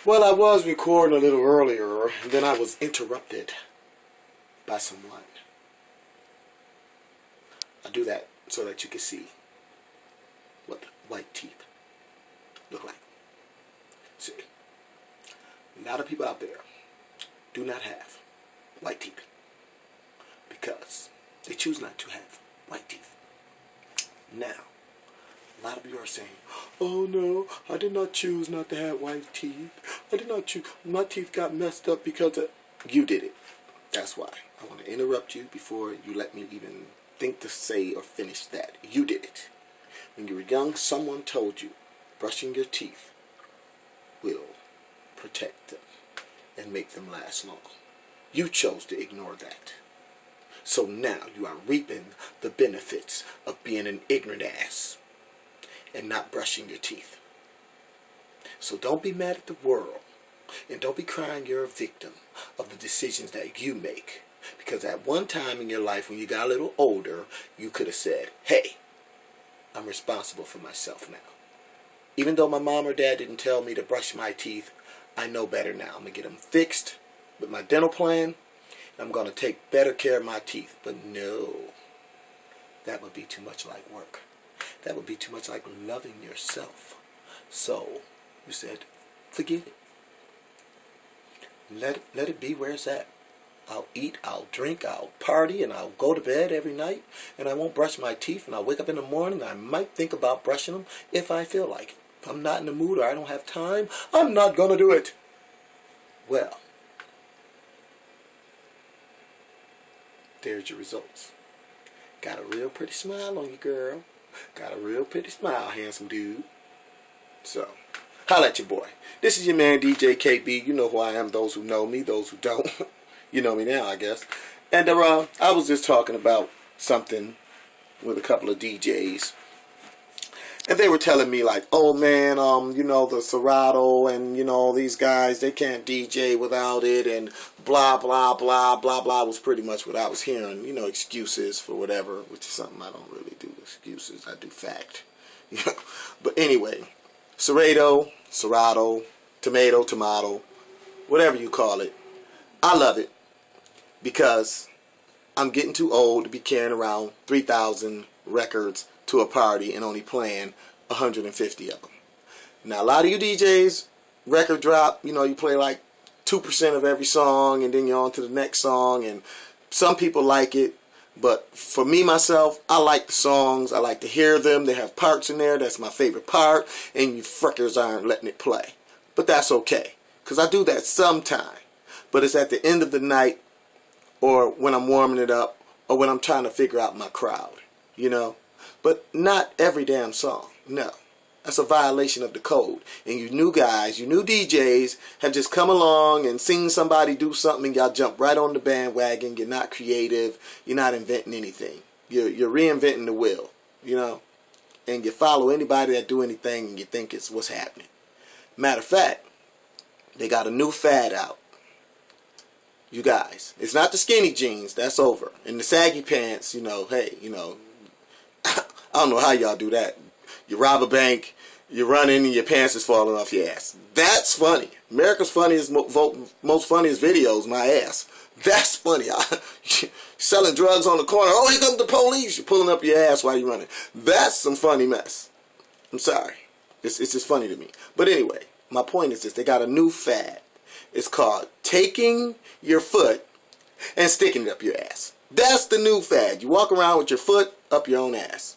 Well, I was recording a little earlier, and then I was interrupted by someone. I do that so that you can see what white teeth look like. See, a lot of people out there do not have white teeth because they choose not to have white teeth. Now, a lot of you are saying, oh no, I did not choose not to have white teeth. I did not choose, my teeth got messed up because of... You did it. That's why. I want to interrupt you before you let me even think to say or finish that. You did it. When you were young, someone told you brushing your teeth will protect them and make them last long. You chose to ignore that. So now you are reaping the benefits of being an ignorant ass and not brushing your teeth. So don't be mad at the world, and don't be crying you're a victim of the decisions that you make. Because at one time in your life when you got a little older, you could have said, hey, I'm responsible for myself now. Even though my mom or dad didn't tell me to brush my teeth, I know better now. I'm going to get them fixed with my dental plan. I'm going to take better care of my teeth. But no, that would be too much like work. That would be too much like loving yourself. So you said, forget it. Let it be where it's at. I'll eat, I'll drink, I'll party, and I'll go to bed every night, and I won't brush my teeth, and I'll wake up in the morning, and I might think about brushing them if I feel like it. If I'm not in the mood or I don't have time, I'm not going to do it. Well, there's your results. Got a real pretty smile on you, girl. Got a real pretty smile, handsome dude. So, holla at your boy. This is your man, DJ KB. You know who I am, those who know me, those who don't. You know me now, I guess. And I was just talking about something with a couple of DJs. And they were telling me like, oh man, you know, the Serato and, you know, these guys, they can't DJ without it and blah, blah, blah, blah, blah was pretty much what I was hearing. You know, excuses for whatever, which is something I don't really do. Excuses, I do fact. You know? But anyway, Serato, tomato, whatever you call it. I love it because I'm getting too old to be carrying around 3,000 records to a party and only playing 150 of them. Now, a lot of you DJs, record drop, you know, you play like 2% of every song and then you're on to the next song, and some people like it, but for me, myself, I like the songs, I like to hear them, they have parts in there, that's my favorite part, and you fuckers aren't letting it play. But that's okay, because I do that sometime, but it's at the end of the night, or when I'm warming it up, or when I'm trying to figure out my crowd, you know. But not every damn song, no. That's a violation of the code. And you new guys, you new DJs have just come along and seen somebody do something and y'all jump right on the bandwagon. You're not creative. You're not inventing anything. You're reinventing the wheel, you know. And you follow anybody that do anything and you think it's what's happening. Matter of fact, they got a new fad out. You guys, it's not the skinny jeans, that's over. And the saggy pants, you know, hey, you know, I don't know how y'all do that. You rob a bank, you're running, and your pants is falling off your ass. That's funny. America's funniest, most funniest videos, my ass. That's funny. Selling drugs on the corner. Oh, here comes the police. You're pulling up your ass while you're running. That's some funny mess. I'm sorry. It's just funny to me. But anyway, my point is this. They got a new fad. It's called taking your foot and sticking it up your ass. That's the new fad. You walk around with your foot up your own ass.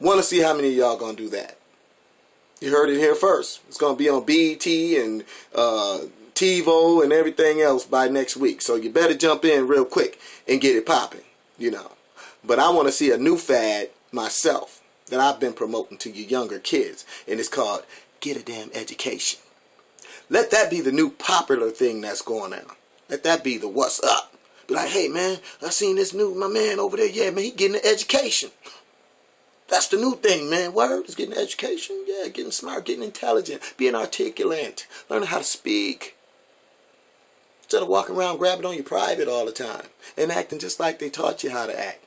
Want to see how many of y'all going to do that. You heard it here first. It's going to be on BET and TiVo and everything else by next week. So you better jump in real quick and get it popping, you know. But I want to see a new fad myself that I've been promoting to you younger kids. And it's called Get a Damn Education. Let that be the new popular thing that's going on. Let that be the what's up. Be like, hey man, I seen this new, my man over there. Yeah, man, he getting an education. That's the new thing, man. Word is getting an education. Yeah, getting smart, getting intelligent, being articulate, learning how to speak. Instead of walking around grabbing on your private all the time and acting just like they taught you how to act.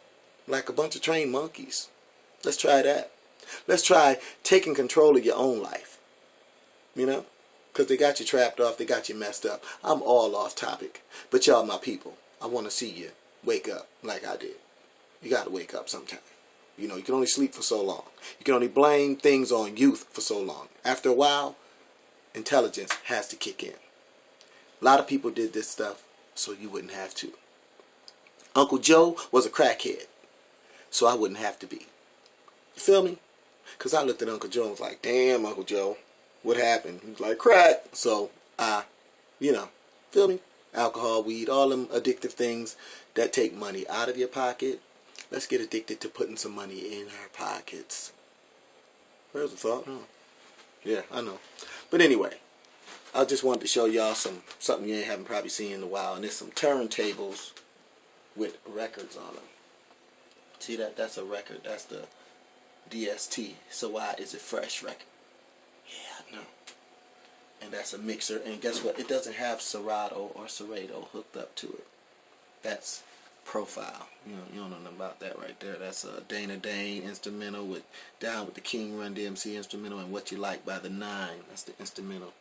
Like a bunch of trained monkeys. Let's try that. Let's try taking control of your own life. You know? Because they got you trapped off, they got you messed up. I'm all off topic. But y'all my people. I want to see you wake up like I did. You got to wake up sometime. You know, you can only sleep for so long. You can only blame things on youth for so long. After a while, intelligence has to kick in. A lot of people did this stuff so you wouldn't have to. Uncle Joe was a crackhead, so I wouldn't have to be. You feel me? Because I looked at Uncle Joe and was like, damn, Uncle Joe, what happened? He was like, crack. So you know, feel me? Alcohol, weed, all them addictive things that take money out of your pocket. Let's get addicted to putting some money in our pockets. Where's the thought? Oh. Yeah, I know. But anyway, I just wanted to show y'all something you haven't probably seen in a while. And there's some turntables with records on them. See that? That's a record. That's the DST. So why is it fresh record? Yeah, I know. And that's a mixer. And guess what? It doesn't have Serato or Serato hooked up to it. That's profile. You don't know nothing about that right there. That's a Dana Dane instrumental with Down with the King Run DMC instrumental and What You Like by the Nine. That's the instrumental.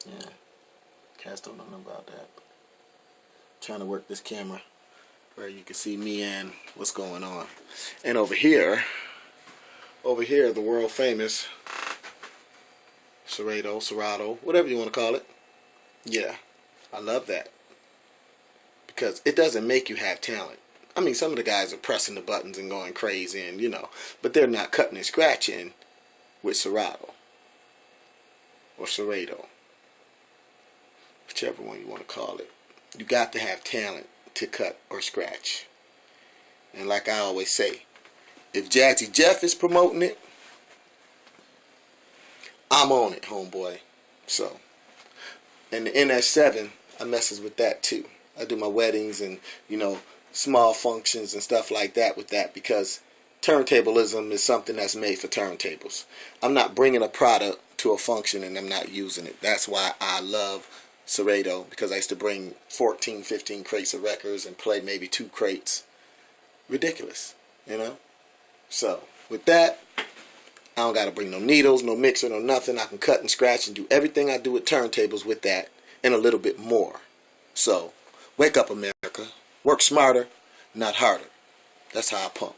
Yeah. Cats don't know nothing about that. Trying to work this camera where you can see me and what's going on. And over here, the world famous Serato, whatever you want to call it. Yeah, I love that. Because it doesn't make you have talent. I mean, some of the guys are pressing the buttons and going crazy and, you know, but they're not cutting and scratching with Serato or Serato. Whichever one you want to call it. You got to have talent to cut or scratch. And like I always say, if Jazzy Jeff is promoting it, I'm on it, homeboy. So, and the NS7, I messes with that too. I do my weddings and, you know, small functions and stuff like that with that because turntablism is something that's made for turntables. I'm not bringing a product to a function and I'm not using it. That's why I love Serato, because I used to bring 14, 15 crates of records and play maybe 2 crates. Ridiculous, you know? So, with that, I don't got to bring no needles, no mixer, no nothing. I can cut and scratch and do everything I do with turntables with that and a little bit more. So, wake up, America. Work smarter, not harder. That's how I pump.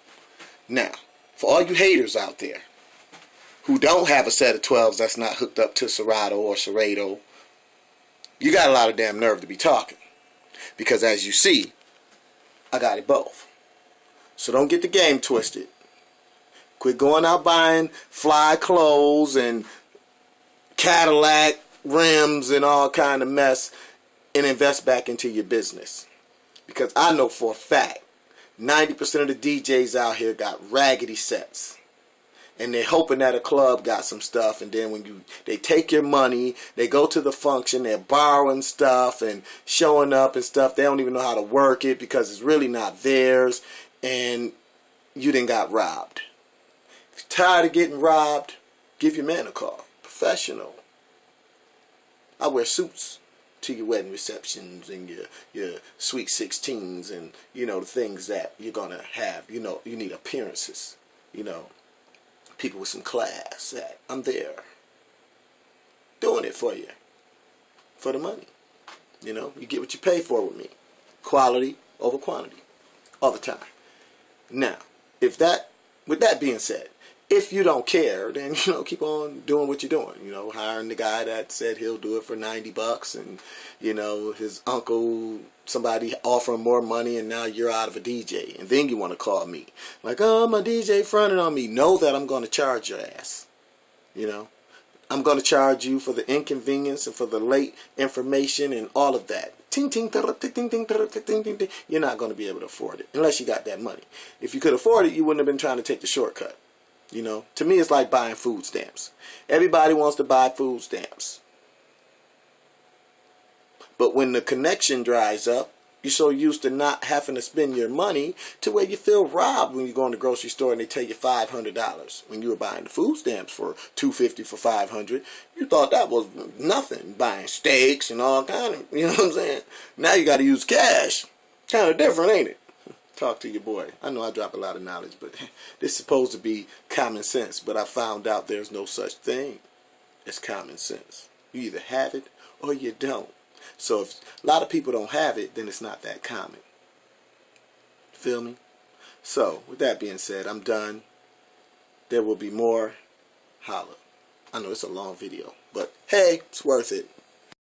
Now, for all you haters out there who don't have a set of 12s that's not hooked up to Serato or Serato, you got a lot of damn nerve to be talking. Because as you see, I got it both. So don't get the game twisted. Quit going out buying fly clothes and Cadillac rims and all kind of mess and invest back into your business. Because I know for a fact 90% of the DJs out here got raggedy sets. And they're hoping that a club got some stuff, and then when they take your money, they go to the function, they're borrowing stuff and showing up and stuff. They don't even know how to work it because it's really not theirs, and you done got robbed. If you're tired of getting robbed, give your man a call. Professional. I wear suits to your wedding receptions and your sweet 16s and, you know, the things that you're going to have. You know, you need appearances, you know. People with some class. I'm there. Doing it for you. For the money. You know, you get what you pay for with me. Quality over quantity. All the time. Now, with that being said, if you don't care, then, you know, keep on doing what you're doing. You know, hiring the guy that said he'll do it for $90 and, you know, his uncle, somebody offering more money and now you're out of a DJ. And then you want to call me. Like, oh, my DJ fronted on me. Know that I'm going to charge your ass. You know, I'm going to charge you for the inconvenience and for the late information and all of that. Ting, ting, ting, ting, ting, ting, ting, ting. You're not going to be able to afford it unless you got that money. If you could afford it, you wouldn't have been trying to take the shortcut. You know, to me it's like buying food stamps. Everybody wants to buy food stamps. But when the connection dries up, you're so used to not having to spend your money to where you feel robbed when you go in the grocery store and they tell you $500. When you were buying the food stamps for $250 for $500, you thought that was nothing. Buying steaks and all kind of, you know what I'm saying? Now you got to use cash. Kind of different, ain't it? Talk to your boy. I know I drop a lot of knowledge, but this is supposed to be common sense. But I found out there's no such thing as common sense. You either have it or you don't. So if a lot of people don't have it, then it's not that common. Feel me? So with that being said, I'm done. There will be more. Holla. I know it's a long video, but hey, it's worth it.